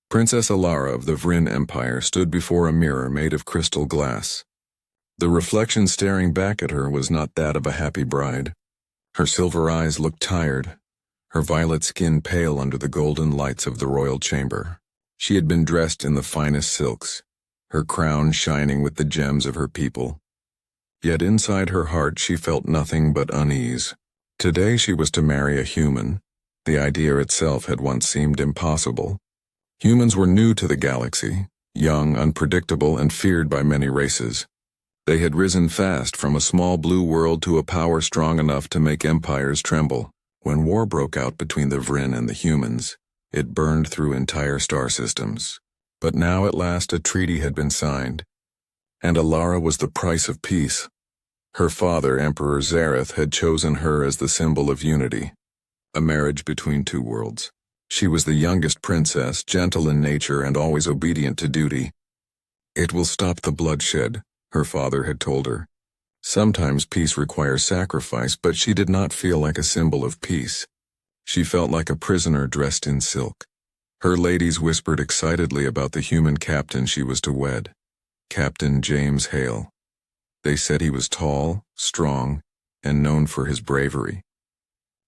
Princess Alara of the Vryn Empire stood before a mirror made of crystal glass. The reflection staring back at her was not that of a happy bride. Her silver eyes looked tired, her violet skin pale under the golden lights of the royal chamber. She had been dressed in the finest silks, her crown shining with the gems of her people. Yet inside her heart she felt nothing but unease. Today she was to marry a human. The idea itself had once seemed impossible. Humans were new to the galaxy, young, unpredictable, and feared by many races. They had risen fast from a small blue world to a power strong enough to make empires tremble. When war broke out between the Vryn and the humans, it burned through entire star systems. But now at last a treaty had been signed, and Alara was the price of peace. Her father, Emperor Zareth, had chosen her as the symbol of unity, a marriage between two worlds. She was the youngest princess, gentle in nature and always obedient to duty. "It will stop the bloodshed," her father had told her. Sometimes peace requires sacrifice, but she did not feel like a symbol of peace. She felt like a prisoner dressed in silk. Her ladies whispered excitedly about the human captain she was to wed, Captain James Hale. They said he was tall, strong, and known for his bravery.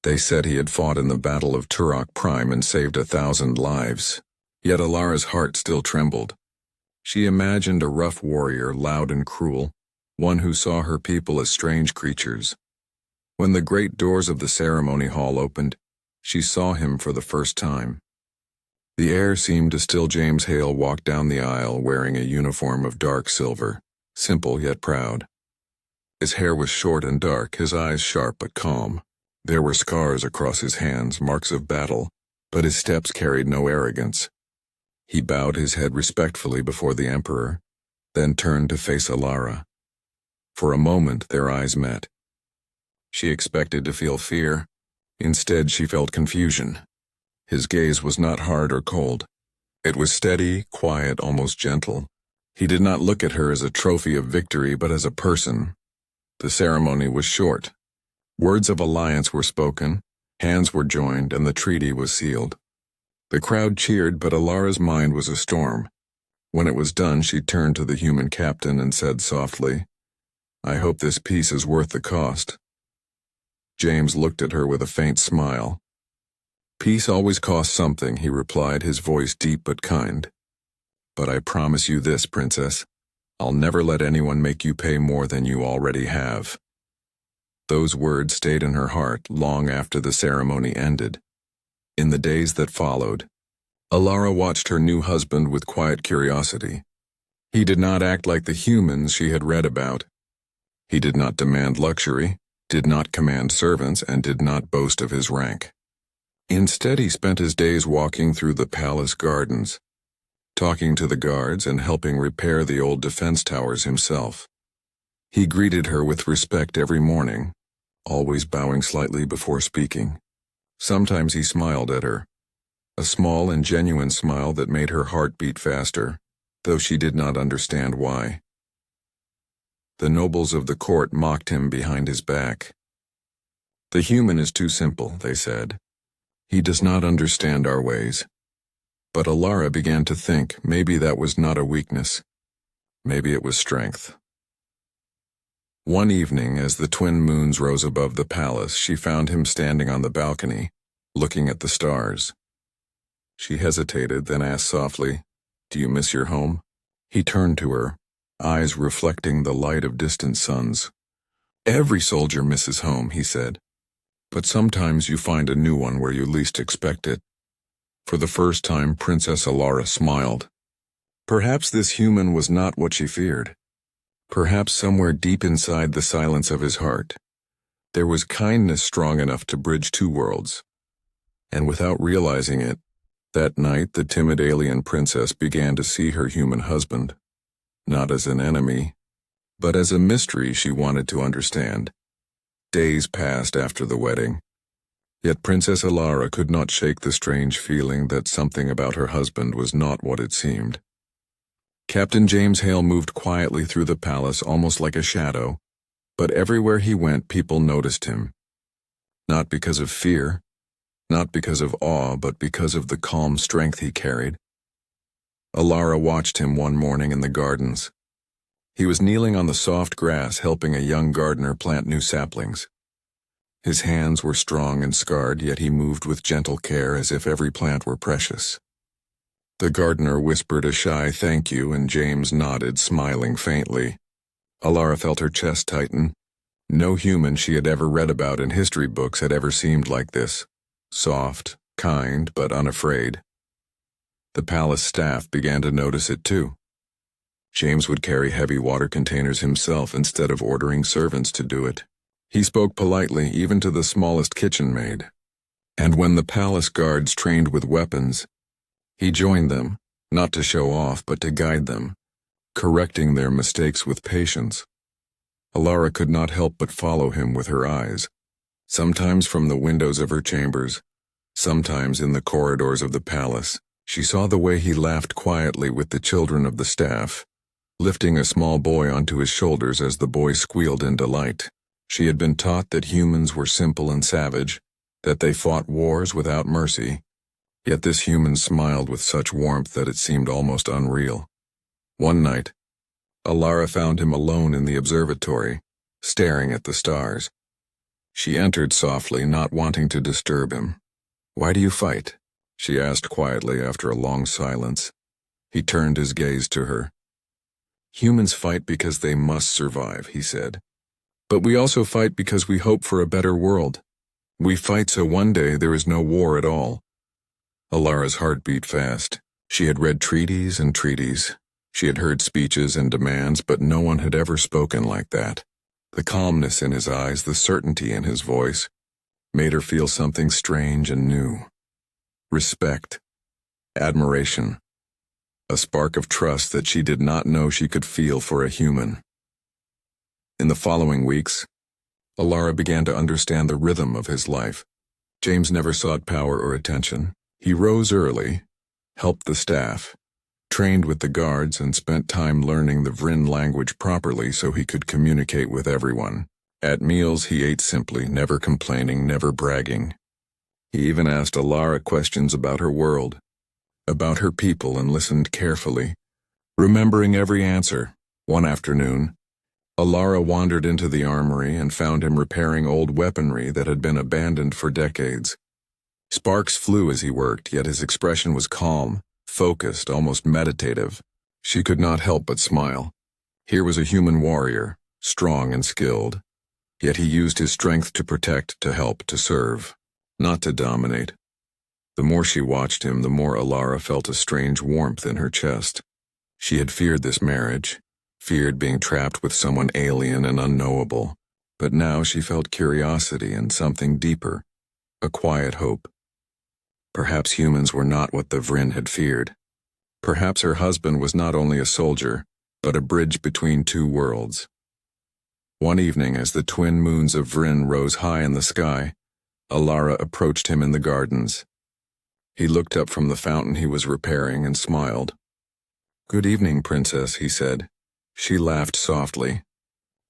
They said he had fought in the Battle of Turok Prime and saved 1,000 lives. Yet Alara's heart still trembled. She imagined a rough warrior, loud and cruel, one who saw her people as strange creatures. When the great doors of the ceremony hall opened, she saw him for the first time. The air seemed to still. James Hale walked down the aisle wearing a uniform of dark silver, simple yet proud. His hair was short and dark, his eyes sharp but calm. There were scars across his hands, marks of battle, but his steps carried no arrogance. He bowed his head respectfully before the Emperor, then turned to face Alara. For a moment their eyes met. She expected to feel fear. Instead she felt confusion. His gaze was not hard or cold. It was steady, quiet, almost gentle. He did not look at her as a trophy of victory, but as a person. The ceremony was short. Words of alliance were spoken, hands were joined, and the treaty was sealed. The crowd cheered, but Alara's mind was a storm. When it was done, she turned to the human captain and said softly, "I hope this peace is worth the cost." James looked at her with a faint smile. "Peace always costs something," he replied, his voice deep but kind. "But I promise you this, Princess, I'll never let anyone make you pay more than you already have." Those words stayed in her heart long after the ceremony ended. In the days that followed, Alara watched her new husband with quiet curiosity. He did not act like the humans she had read about. He did not demand luxury, did not command servants, and did not boast of his rank. Instead, he spent his days walking through the palace gardens, talking to the guards and helping repair the old defense towers himself. He greeted her with respect every morning, always bowing slightly before speaking. Sometimes he smiled at her, a small and genuine smile that made her heart beat faster, though she did not understand why. The nobles of the court mocked him behind his back. "The human is too simple," they said. "He does not understand our ways." But Alara began to think maybe that was not a weakness. Maybe it was strength. One evening, as the twin moons rose above the palace, she found him standing on the balcony, looking at the stars. She hesitated, then asked softly, "Do you miss your home?" He turned to her, eyes reflecting the light of distant suns. "Every soldier misses home," he said. "But sometimes you find a new one where you least expect it." For the first time, Princess Alara smiled. Perhaps this human was not what she feared. Perhaps somewhere deep inside the silence of his heart, there was kindness strong enough to bridge two worlds. And without realizing it, that night the timid alien princess began to see her human husband, not as an enemy, but as a mystery she wanted to understand. Days passed after the wedding. Yet Princess Alara could not shake the strange feeling that something about her husband was not what it seemed. Captain James Hale moved quietly through the palace almost like a shadow, but everywhere he went people noticed him. Not because of fear, not because of awe, but because of the calm strength he carried. Alara watched him one morning in the gardens. He was kneeling on the soft grass helping a young gardener plant new saplings. His hands were strong and scarred, yet he moved with gentle care as if every plant were precious. The gardener whispered a shy thank you, and James nodded, smiling faintly. Alara felt her chest tighten. No human she had ever read about in history books had ever seemed like this. Soft, kind, but unafraid. The palace staff began to notice it too. James would carry heavy water containers himself instead of ordering servants to do it. He spoke politely even to the smallest kitchen maid. And when the palace guards trained with weapons, he joined them, not to show off but to guide them, correcting their mistakes with patience. Alara could not help but follow him with her eyes, sometimes from the windows of her chambers, sometimes in the corridors of the palace. She saw the way he laughed quietly with the children of the staff, lifting a small boy onto his shoulders as the boy squealed in delight. She had been taught that humans were simple and savage, that they fought wars without mercy, yet this human smiled with such warmth that it seemed almost unreal. One night, Alara found him alone in the observatory, staring at the stars. She entered softly, not wanting to disturb him. "Why do you fight?" she asked quietly after a long silence. He turned his gaze to her. "Humans fight because they must survive," he said. "But we also fight because we hope for a better world. We fight so one day there is no war at all." Alara's heart beat fast. She had read treaties and treaties. She had heard speeches and demands, but no one had ever spoken like that. The calmness in his eyes, the certainty in his voice, made her feel something strange and new. Respect, admiration, a spark of trust that she did not know she could feel for a human. In the following weeks, Alara began to understand the rhythm of his life. James never sought power or attention. He rose early, helped the staff, trained with the guards, and spent time learning the Vryn language properly so he could communicate with everyone. At meals he ate simply, never complaining, never bragging. He even asked Alara questions about her world, about her people, and listened carefully, remembering every answer. One afternoon, Alara wandered into the armory and found him repairing old weaponry that had been abandoned for decades. Sparks flew as he worked, yet his expression was calm, focused, almost meditative. She could not help but smile. Here was a human warrior, strong and skilled, yet he used his strength to protect, to help, to serve, not to dominate. The more she watched him, the more Alara felt a strange warmth in her chest. She had feared this marriage, feared being trapped with someone alien and unknowable, but now she felt curiosity and something deeper, a quiet hope. Perhaps humans were not what the Vryn had feared. Perhaps her husband was not only a soldier, but a bridge between two worlds. One evening, as the twin moons of Vryn rose high in the sky, Alara approached him in the gardens. He looked up from the fountain he was repairing and smiled. "Good evening, Princess," he said. She laughed softly.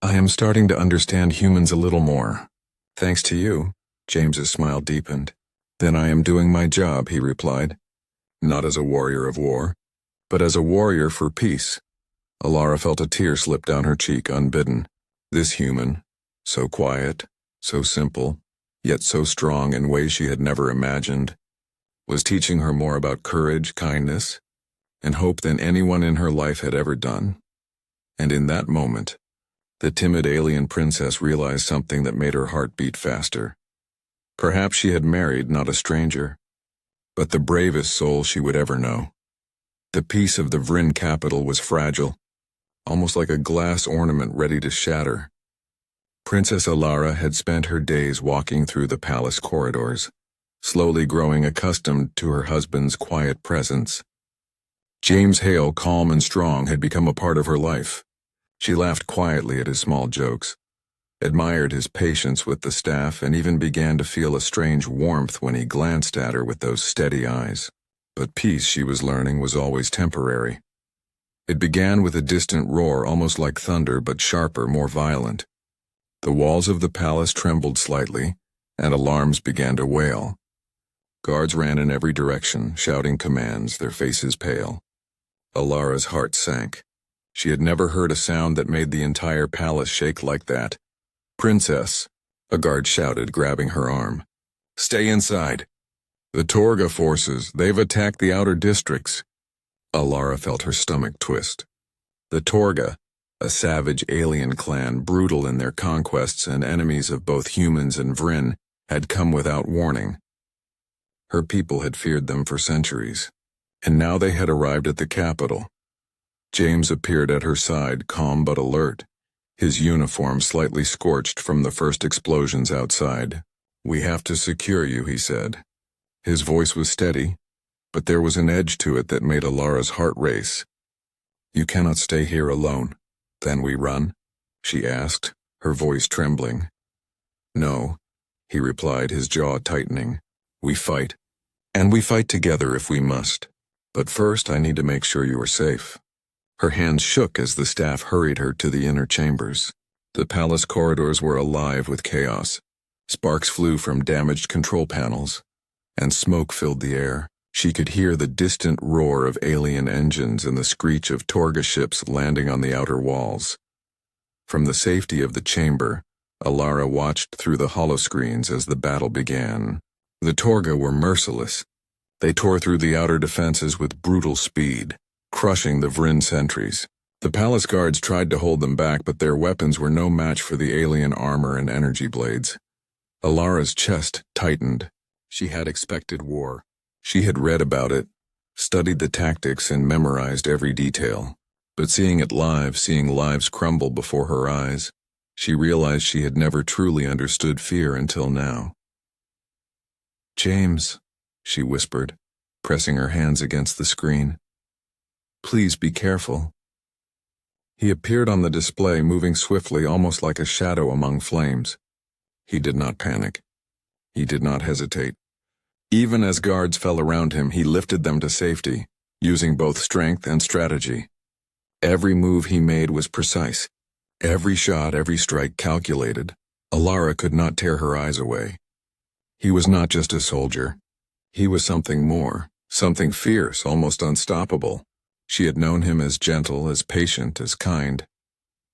"I am starting to understand humans a little more. Thanks to you." James's smile deepened. "Then I am doing my job," he replied. "Not as a warrior of war, but as a warrior for peace." Alara felt a tear slip down her cheek unbidden. This human, so quiet, so simple, yet so strong in ways she had never imagined, was teaching her more about courage, kindness, and hope than anyone in her life had ever done. And in that moment, the timid alien princess realized something that made her heart beat faster. Perhaps she had married not a stranger, but the bravest soul she would ever know. The peace of the Vryn capital was fragile, almost like a glass ornament ready to shatter. Princess Alara had spent her days walking through the palace corridors, slowly growing accustomed to her husband's quiet presence. James Hale, calm and strong, had become a part of her life. She laughed quietly at his small jokes, admired his patience with the staff, and even began to feel a strange warmth when he glanced at her with those steady eyes. But peace, she was learning, was always temporary. It began with a distant roar, almost like thunder, but sharper, more violent. The walls of the palace trembled slightly, and alarms began to wail. Guards ran in every direction, shouting commands, their faces pale. Alara's heart sank. She had never heard a sound that made the entire palace shake like that. "Princess," a guard shouted, grabbing her arm. "Stay inside. The Torga forces, they've attacked the outer districts." Alara felt her stomach twist. The Torga, a savage alien clan, brutal in their conquests and enemies of both humans and Vryn, had come without warning. Her people had feared them for centuries, and now they had arrived at the capital. James appeared at her side, calm but alert, his uniform slightly scorched from the first explosions outside. "We have to secure you," he said. His voice was steady, but there was an edge to it that made Alara's heart race. "You cannot stay here alone." "Then we run?" she asked, her voice trembling. "No," he replied, his jaw tightening. "We fight. And we fight together if we must. But first I need to make sure you are safe." Her hands shook as the staff hurried her to the inner chambers. The palace corridors were alive with chaos. Sparks flew from damaged control panels, and smoke filled the air. She could hear the distant roar of alien engines and the screech of Torga ships landing on the outer walls. From the safety of the chamber, Alara watched through the holoscreens as the battle began. The Torga were merciless. They tore through the outer defenses with brutal speed, crushing the Vryn sentries. The palace guards tried to hold them back, but their weapons were no match for the alien armor and energy blades. Alara's chest tightened. She had expected war. She had read about it, studied the tactics, and memorized every detail. But seeing it live, seeing lives crumble before her eyes, she realized she had never truly understood fear until now. "James," she whispered, pressing her hands against the screen. "Please be careful." He appeared on the display, moving swiftly, almost like a shadow among flames. He did not panic. He did not hesitate. Even as guards fell around him, he lifted them to safety, using both strength and strategy. Every move he made was precise. Every shot, every strike calculated. Alara could not tear her eyes away. He was not just a soldier. He was something more, something fierce, almost unstoppable. She had known him as gentle, as patient, as kind.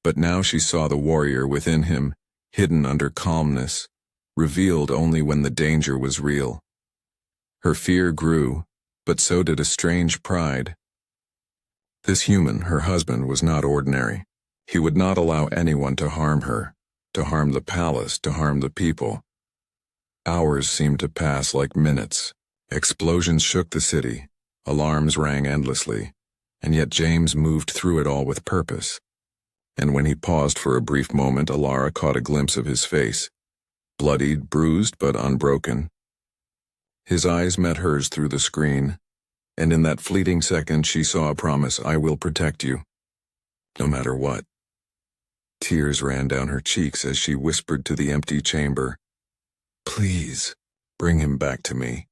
But now she saw the warrior within him, hidden under calmness, revealed only when the danger was real. Her fear grew, but so did a strange pride. This human, her husband, was not ordinary. He would not allow anyone to harm her, to harm the palace, to harm the people. Hours seemed to pass like minutes. Explosions shook the city. Alarms rang endlessly. And yet James moved through it all with purpose. And when he paused for a brief moment, Alara caught a glimpse of his face. Bloodied, bruised, but unbroken. His eyes met hers through the screen, and in that fleeting second she saw a promise: "I will protect you, no matter what." Tears ran down her cheeks as she whispered to the empty chamber, "Please, bring him back to me."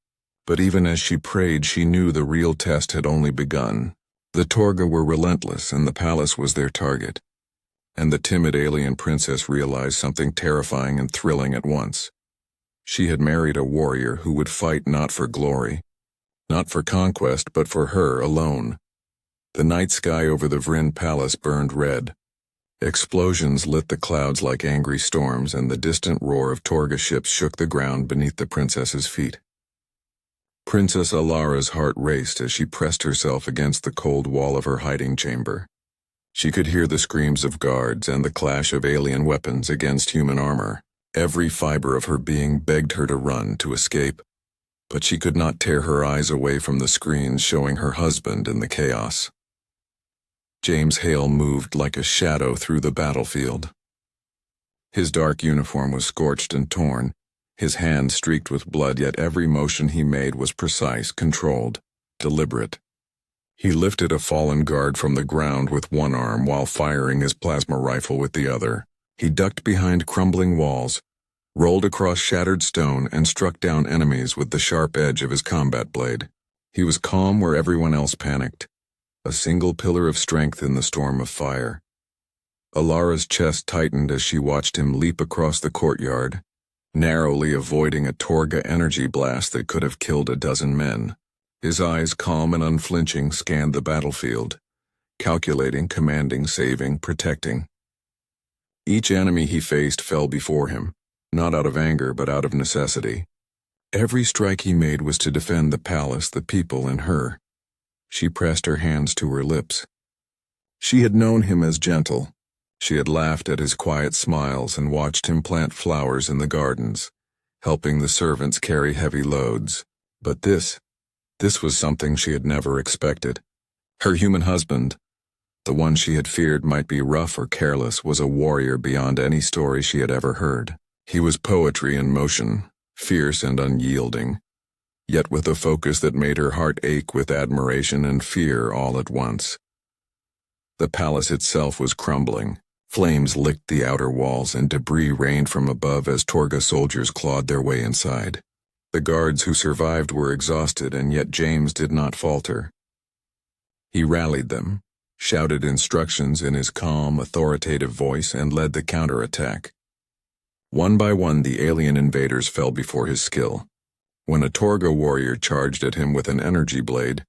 But even as she prayed, she knew the real test had only begun. The Torga were relentless, and the palace was their target. And the timid alien princess realized something terrifying and thrilling at once. She had married a warrior who would fight not for glory, not for conquest, but for her alone. The night sky over the Vryn palace burned red. Explosions lit the clouds like angry storms, and the distant roar of Torga ships shook the ground beneath the princess's feet. Princess Alara's heart raced as she pressed herself against the cold wall of her hiding chamber. She could hear the screams of guards and the clash of alien weapons against human armor. Every fiber of her being begged her to run, to escape, but she could not tear her eyes away from the screens showing her husband in the chaos. James Hale moved like a shadow through the battlefield. His dark uniform was scorched and torn, his hands streaked with blood, yet every motion he made was precise, controlled, deliberate. He lifted a fallen guard from the ground with one arm while firing his plasma rifle with the other. He ducked behind crumbling walls, rolled across shattered stone, and struck down enemies with the sharp edge of his combat blade. He was calm where everyone else panicked, a single pillar of strength in the storm of fire. Alara's chest tightened as she watched him leap across the courtyard, narrowly avoiding a Torga energy blast that could have killed a dozen men. His eyes, calm and unflinching, scanned the battlefield, calculating, commanding, saving, protecting. Each enemy he faced fell before him, not out of anger but out of necessity. Every strike he made was to defend the palace, the people, and her. She pressed her hands to her lips. She had known him as gentle. She had laughed at his quiet smiles and watched him plant flowers in the gardens, helping the servants carry heavy loads. But this was something she had never expected. Her human husband, the one she had feared might be rough or careless, was a warrior beyond any story she had ever heard. He was poetry in motion, fierce and unyielding, yet with a focus that made her heart ache with admiration and fear all at once. The palace itself was crumbling. Flames licked the outer walls and debris rained from above as Torga soldiers clawed their way inside. The guards who survived were exhausted, and yet James did not falter. He rallied them, shouted instructions in his calm, authoritative voice, and led the counterattack. One by one, the alien invaders fell before his skill. When a Torga warrior charged at him with an energy blade,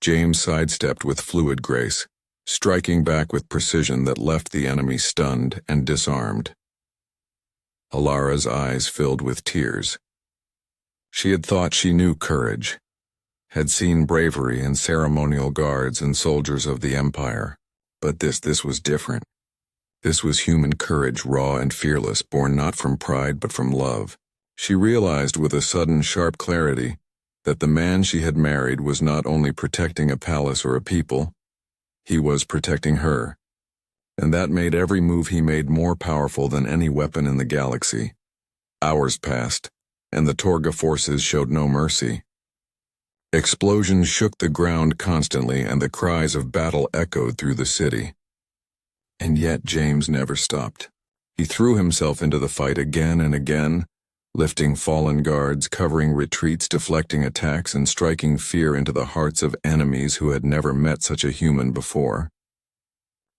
James sidestepped with fluid grace, striking back with precision that left the enemy stunned and disarmed. Alara's eyes filled with tears. She had thought she knew courage, had seen bravery in ceremonial guards and soldiers of the Empire, but this was different. This was human courage, raw and fearless, born not from pride but from love. She realized with a sudden sharp clarity that the man she had married was not only protecting a palace or a people, he was protecting her, and that made every move he made more powerful than any weapon in the galaxy. Hours passed, and the Torga forces showed no mercy. Explosions shook the ground constantly, and the cries of battle echoed through the city. And yet James never stopped. He threw himself into the fight again and again, lifting fallen guards, covering retreats, deflecting attacks, and striking fear into the hearts of enemies who had never met such a human before.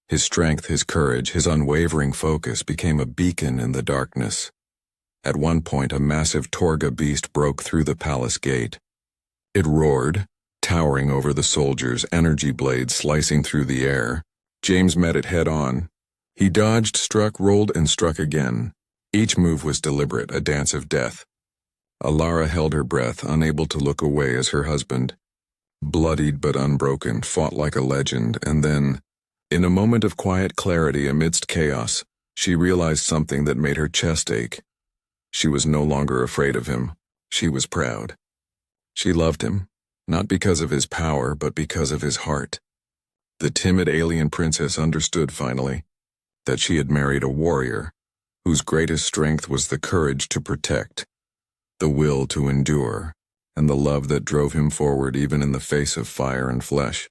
His strength, his courage, his unwavering focus became a beacon in the darkness. At one point, a massive Torga beast broke through the palace gate. It roared, towering over the soldiers, energy blades slicing through the air. James met it head-on. He dodged, struck, rolled, and struck again. Each move was deliberate, a dance of death. Alara held her breath, unable to look away as her husband, bloodied but unbroken, fought like a legend, and then, in a moment of quiet clarity amidst chaos, she realized something that made her chest ache. She was no longer afraid of him. She was proud. She loved him, not because of his power, but because of his heart. The timid alien princess understood finally that she had married a warrior whose greatest strength was the courage to protect, the will to endure, and the love that drove him forward even in the face of fire and flesh.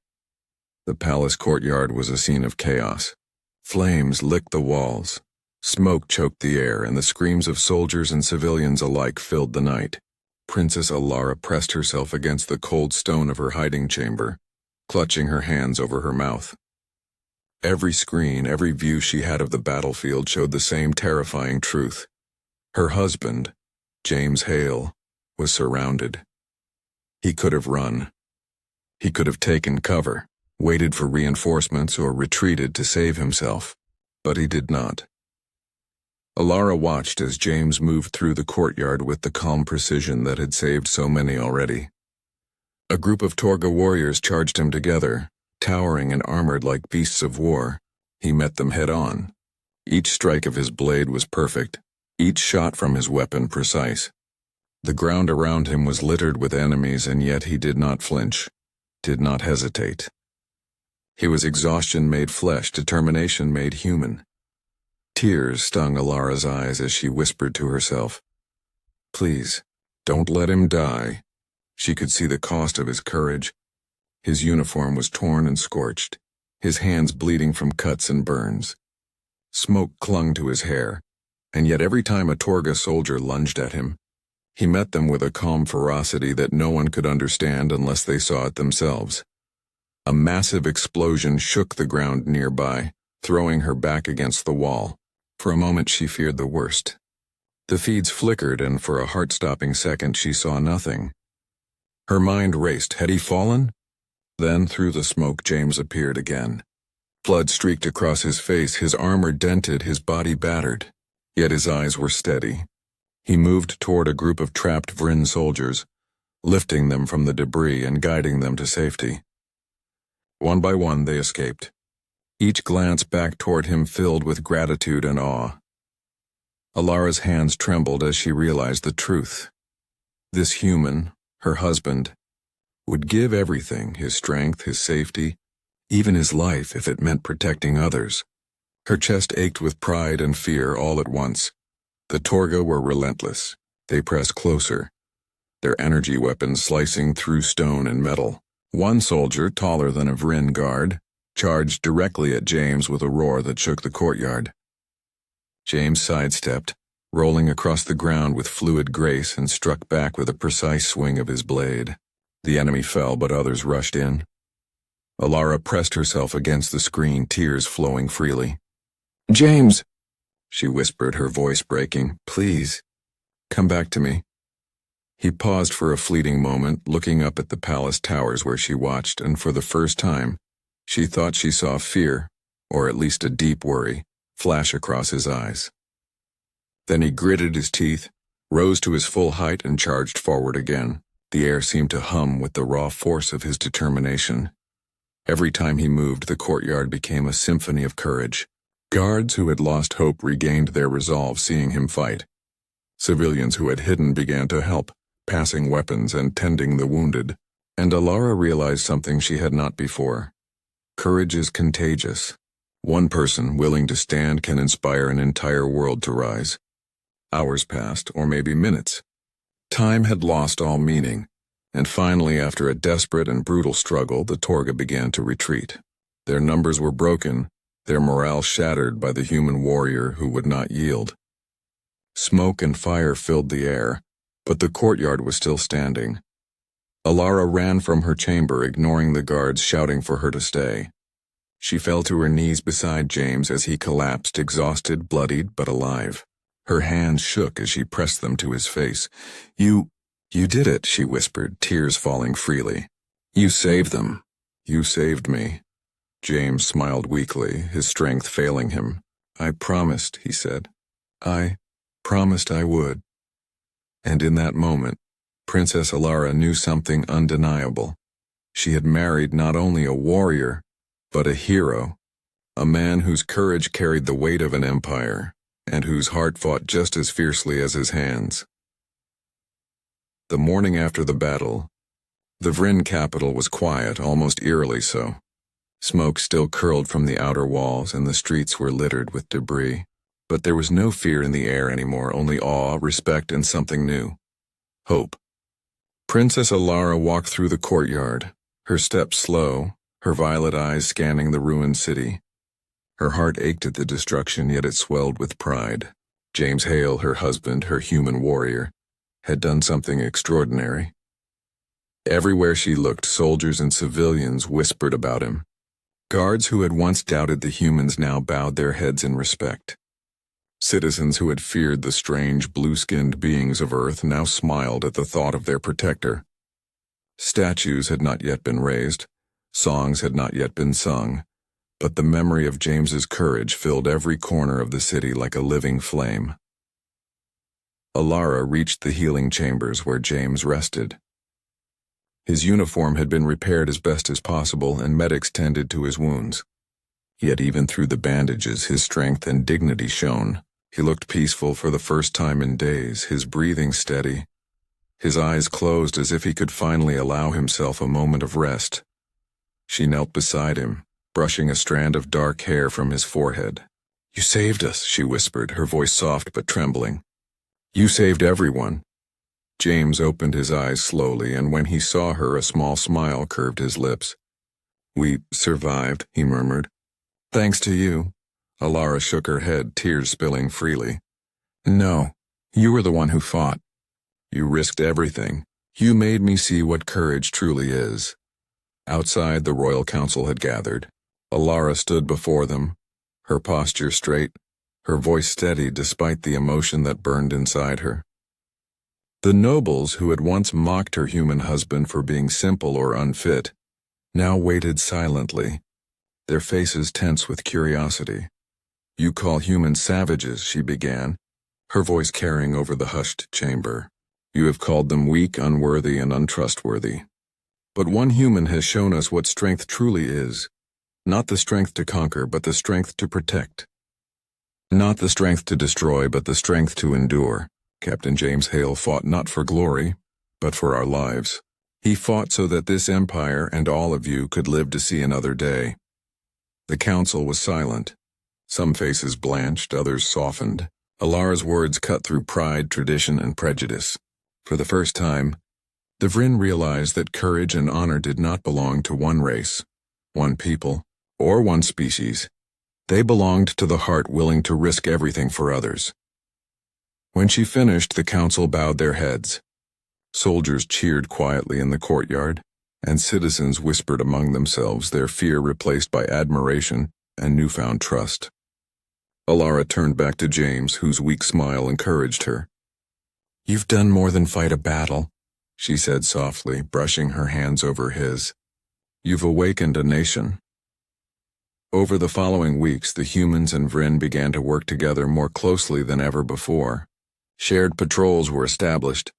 The palace courtyard was a scene of chaos. Flames licked the walls. Smoke choked the air, and the screams of soldiers and civilians alike filled the night. Princess Alara pressed herself against the cold stone of her hiding chamber, clutching her hands over her mouth. Every screen, every view she had of the battlefield showed the same terrifying truth. Her husband, James Hale, was surrounded. He could have run. He could have taken cover, waited for reinforcements, or retreated to save himself, but he did not. Alara watched as James moved through the courtyard with the calm precision that had saved so many already. A group of Torga warriors charged him together, towering and armored like beasts of war. He met them head-on. Each strike of his blade was perfect, each shot from his weapon precise. The ground around him was littered with enemies, and yet he did not flinch, did not hesitate. He was exhaustion made flesh, determination made human. Tears stung Alara's eyes as she whispered to herself, "Please, don't let him die." She could see the cost of his courage. His uniform was torn and scorched, his hands bleeding from cuts and burns. Smoke clung to his hair, and yet every time a Torga soldier lunged at him, he met them with a calm ferocity that no one could understand unless they saw it themselves. A massive explosion shook the ground nearby, throwing her back against the wall. For a moment she feared the worst. The feeds flickered, and for a heart-stopping second she saw nothing. Her mind raced. Had he fallen? Then, through the smoke, James appeared again. Blood streaked across his face, his armor dented, his body battered. Yet his eyes were steady. He moved toward a group of trapped Vryn soldiers, lifting them from the debris and guiding them to safety. One by one they escaped, each glance back toward him filled with gratitude and awe. Alara's hands trembled as she realized the truth. This human, her husband, would give everything, his strength, his safety, even his life if it meant protecting others. Her chest ached with pride and fear all at once. The Torga were relentless. They pressed closer, their energy weapons slicing through stone and metal. One soldier, taller than a Vryn guard, charged directly at James with a roar that shook the courtyard. James sidestepped, rolling across the ground with fluid grace, and struck back with a precise swing of his blade. The enemy fell, but others rushed in. Alara pressed herself against the screen, tears flowing freely. "James," she whispered, her voice breaking, "please, come back to me." He paused for a fleeting moment, looking up at the palace towers where she watched, and for the first time, she thought she saw fear, or at least a deep worry, flash across his eyes. Then he gritted his teeth, rose to his full height, and charged forward again. The air seemed to hum with the raw force of his determination. Every time he moved, the courtyard became a symphony of courage. Guards who had lost hope regained their resolve seeing him fight. Civilians who had hidden began to help, passing weapons and tending the wounded. And Alara realized something she had not before. Courage is contagious. One person willing to stand can inspire an entire world to rise. Hours passed, or maybe minutes. Time had lost all meaning, and finally, after a desperate and brutal struggle, the Torga began to retreat. Their numbers were broken, their morale shattered by the human warrior who would not yield. Smoke and fire filled the air, but the courtyard was still standing. Alara ran from her chamber, ignoring the guards shouting for her to stay. She fell to her knees beside James as he collapsed, exhausted, bloodied, but alive. Her hands shook as she pressed them to his face. You did it," she whispered, tears falling freely. "You saved them. You saved me." James smiled weakly, his strength failing him. "I promised," he said. "I promised I would." And in that moment, Princess Alara knew something undeniable. She had married not only a warrior, but a hero, a man whose courage carried the weight of an empire, and whose heart fought just as fiercely as his hands. The morning after the battle, the Vryn capital was quiet, almost eerily so. Smoke still curled from the outer walls, and the streets were littered with debris. But there was no fear in the air anymore, only awe, respect, and something new. Hope. Princess Alara walked through the courtyard, her steps slow, her violet eyes scanning the ruined city. Her heart ached at the destruction, yet it swelled with pride. James Hale, her husband, her human warrior, had done something extraordinary. Everywhere she looked, soldiers and civilians whispered about him. Guards who had once doubted the humans now bowed their heads in respect. Citizens who had feared the strange blue-skinned beings of Earth now smiled at the thought of their protector. Statues had not yet been raised, songs had not yet been sung, but the memory of James's courage filled every corner of the city like a living flame. Alara reached the healing chambers where James rested. His uniform had been repaired as best as possible, and medics tended to his wounds. Yet even through the bandages, his strength and dignity shone. He looked peaceful for the first time in days, his breathing steady, his eyes closed as if he could finally allow himself a moment of rest. She knelt beside him, brushing a strand of dark hair from his forehead. "You saved us," she whispered, her voice soft but trembling. "You saved everyone." James opened his eyes slowly, and when he saw her, a small smile curved his lips. "We survived," he murmured. "Thanks to you." Alara shook her head, tears spilling freely. "No, you were the one who fought. You risked everything. You made me see what courage truly is." Outside, the royal council had gathered. Alara stood before them, her posture straight, her voice steady despite the emotion that burned inside her. The nobles who had once mocked her human husband for being simple or unfit now waited silently, their faces tense with curiosity. "You call humans savages," she began, her voice carrying over the hushed chamber. "You have called them weak, unworthy, and untrustworthy. But one human has shown us what strength truly is. Not the strength to conquer, but the strength to protect. Not the strength to destroy, but the strength to endure. Captain James Hale fought not for glory, but for our lives. He fought so that this empire and all of you could live to see another day." The council was silent. Some faces blanched, others softened. Alara's words cut through pride, tradition, and prejudice. For the first time, the Vryn realized that courage and honor did not belong to one race, one people, or one species. They belonged to the heart willing to risk everything for others. When she finished, the council bowed their heads. Soldiers cheered quietly in the courtyard, and citizens whispered among themselves, their fear replaced by admiration and newfound trust. Alara turned back to James, whose weak smile encouraged her. "You've done more than fight a battle," she said softly, brushing her hands over his. "You've awakened a nation." Over the following weeks, the humans and Vryn began to work together more closely than ever before. Shared patrols were established.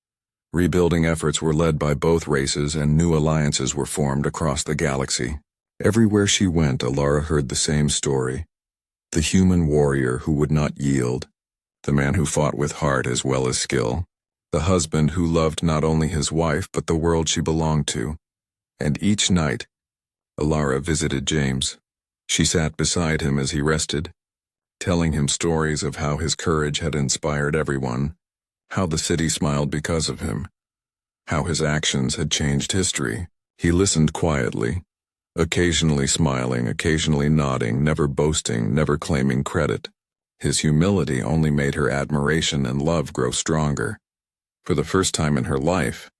Rebuilding efforts were led by both races, and new alliances were formed across the galaxy. Everywhere she went, Alara heard the same story. The human warrior who would not yield, the man who fought with heart as well as skill, the husband who loved not only his wife but the world she belonged to. And each night, Alara visited James. She sat beside him as he rested, telling him stories of how his courage had inspired everyone, how the city smiled because of him, how his actions had changed history. He listened quietly, occasionally smiling, occasionally nodding, never boasting, never claiming credit. His humility only made her admiration and love grow stronger. For the first time in her life,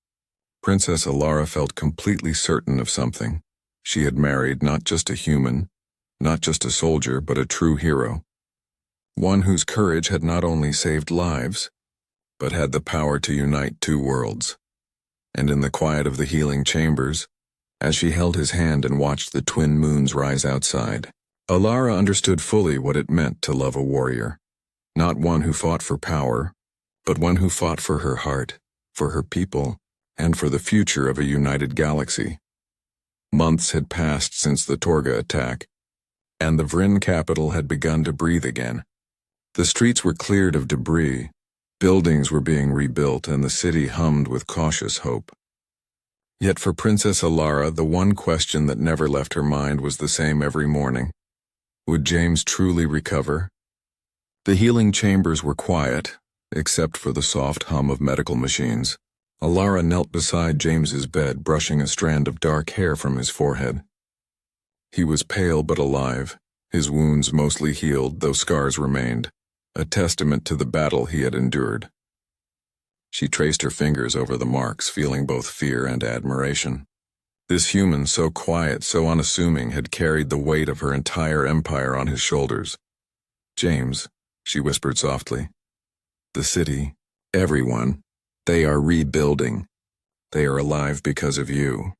Princess Alara felt completely certain of something. She had married not just a human, not just a soldier, but a true hero. One whose courage had not only saved lives, but had the power to unite two worlds. And in the quiet of the healing chambers, as she held his hand and watched the twin moons rise outside, Alara understood fully what it meant to love a warrior. Not one who fought for power, but one who fought for her heart, for her people, and for the future of a united galaxy. Months had passed since the Torga attack, and the Vryn capital had begun to breathe again. The streets were cleared of debris, buildings were being rebuilt, and the city hummed with cautious hope. Yet for Princess Alara, the one question that never left her mind was the same every morning. Would James truly recover? The healing chambers were quiet, except for the soft hum of medical machines. Alara knelt beside James's bed, brushing a strand of dark hair from his forehead. He was pale but alive, his wounds mostly healed, though scars remained, a testament to the battle he had endured. She traced her fingers over the marks, feeling both fear and admiration. This human, so quiet, so unassuming, had carried the weight of her entire empire on his shoulders. "James," she whispered softly, "the city, everyone, they are rebuilding. They are alive because of you."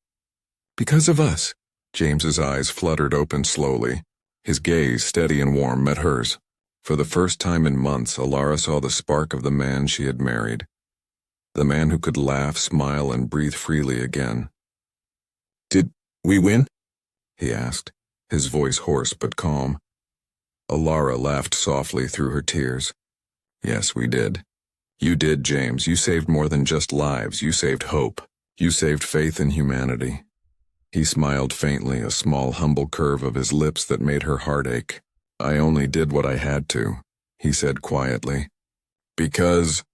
"Because of us?" James's eyes fluttered open slowly. His gaze, steady and warm, met hers. For the first time in months, Alara saw the spark of the man she had married. The man who could laugh, smile, and breathe freely again. "Did we win?" he asked, his voice hoarse but calm. Alara laughed softly through her tears. "Yes, we did. You did, James. You saved more than just lives. You saved hope. You saved faith in humanity." He smiled faintly, a small, humble curve of his lips that made her heart ache. "I only did what I had to," he said quietly. "Because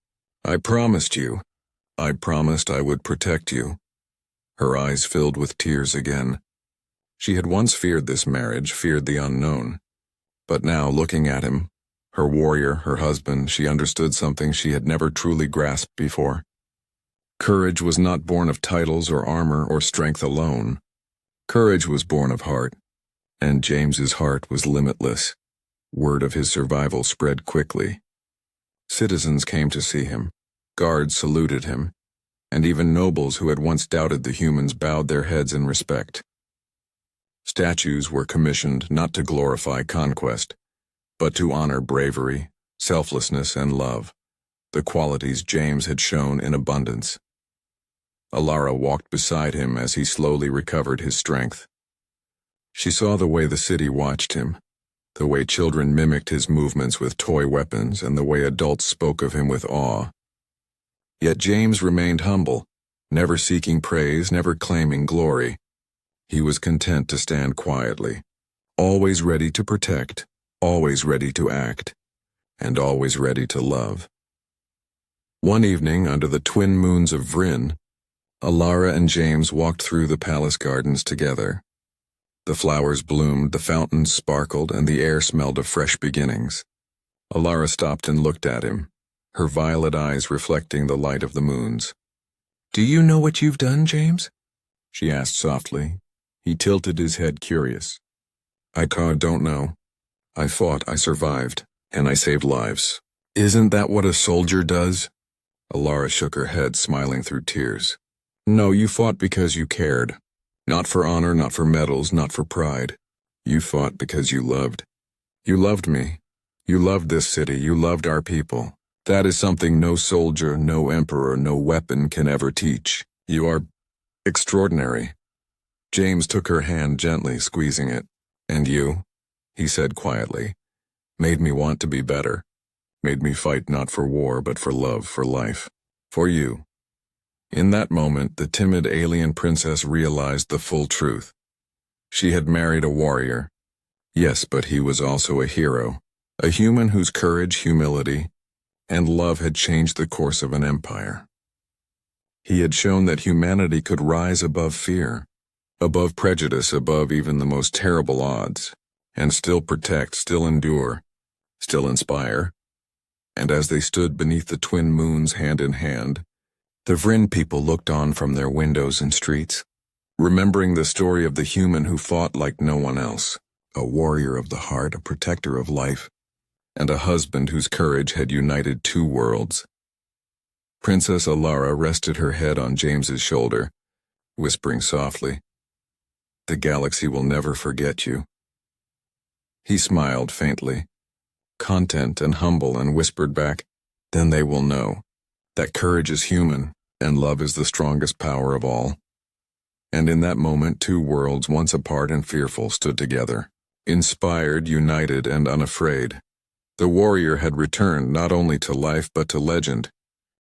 I promised you. I promised I would protect you." Her eyes filled with tears again. She had once feared this marriage, feared the unknown. But now, looking at him, her warrior, her husband, she understood something she had never truly grasped before. Courage was not born of titles or armor or strength alone. Courage was born of heart, and James's heart was limitless. Word of his survival spread quickly. Citizens came to see him. Guards saluted him, and even nobles who had once doubted the humans bowed their heads in respect. Statues were commissioned not to glorify conquest, but to honor bravery, selflessness, and love, the qualities James had shown in abundance. Alara walked beside him as he slowly recovered his strength. She saw the way the city watched him, the way children mimicked his movements with toy weapons, and the way adults spoke of him with awe. Yet James remained humble, never seeking praise, never claiming glory. He was content to stand quietly, always ready to protect, always ready to act, and always ready to love. One evening, under the twin moons of Vryn, Alara and James walked through the palace gardens together. The flowers bloomed, the fountains sparkled, and the air smelled of fresh beginnings. Alara stopped and looked at him, her violet eyes reflecting the light of the moons. "Do you know what you've done, James?" she asked softly. He tilted his head, curious. "I don't know. I fought, I survived, and I saved lives." "Isn't that what a soldier does?" Alara shook her head, smiling through tears. "No, you fought because you cared. Not for honor, not for medals, not for pride. You fought because you loved. You loved me. You loved this city. You loved our people. That is something no soldier, no emperor, no weapon can ever teach. You are extraordinary." James took her hand gently, squeezing it. "And you," he said quietly, "made me want to be better. Made me fight not for war, but for love, for life. For you." In that moment, the timid alien princess realized the full truth. She had married a warrior. Yes, but he was also a hero, a human whose courage, humility, and love had changed the course of an empire. He had shown that humanity could rise above fear, above prejudice, above even the most terrible odds, and still protect, still endure, still inspire. And as they stood beneath the twin moons hand in hand, the Vryn people looked on from their windows and streets, remembering the story of the human who fought like no one else, a warrior of the heart, a protector of life, and a husband whose courage had united two worlds. Princess Alara rested her head on James's shoulder, whispering softly, "The galaxy will never forget you." He smiled faintly, content and humble, and whispered back, "Then they will know that courage is human, and love is the strongest power of all." And in that moment, two worlds, once apart and fearful, stood together, inspired, united, and unafraid. The warrior had returned not only to life but to legend,